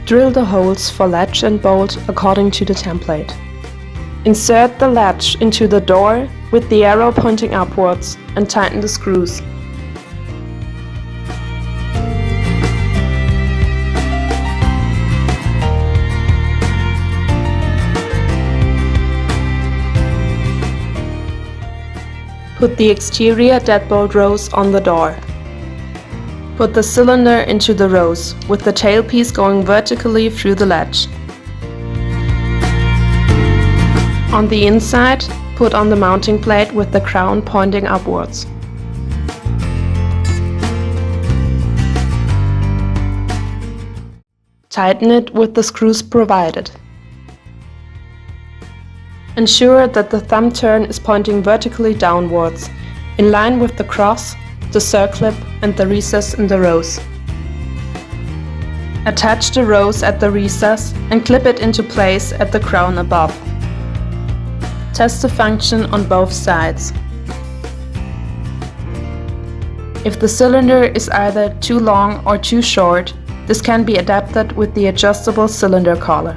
Drill the holes for latch and bolt according to the template. Insert the latch into the door with the arrow pointing upwards and tighten the screws. Put the exterior deadbolt rose on the door. Put the cylinder into the rose, with the tailpiece going vertically through the latch. On the inside, put on the mounting plate with the crown pointing upwards. Tighten it with the screws provided. Ensure that the thumb turn is pointing vertically downwards, in line with the cross, the circlip and the recess in the rose. Attach the rose at the recess and clip it into place at the crown above. Test the function on both sides. If the cylinder is either too long or too short, this can be adapted with the adjustable cylinder collar.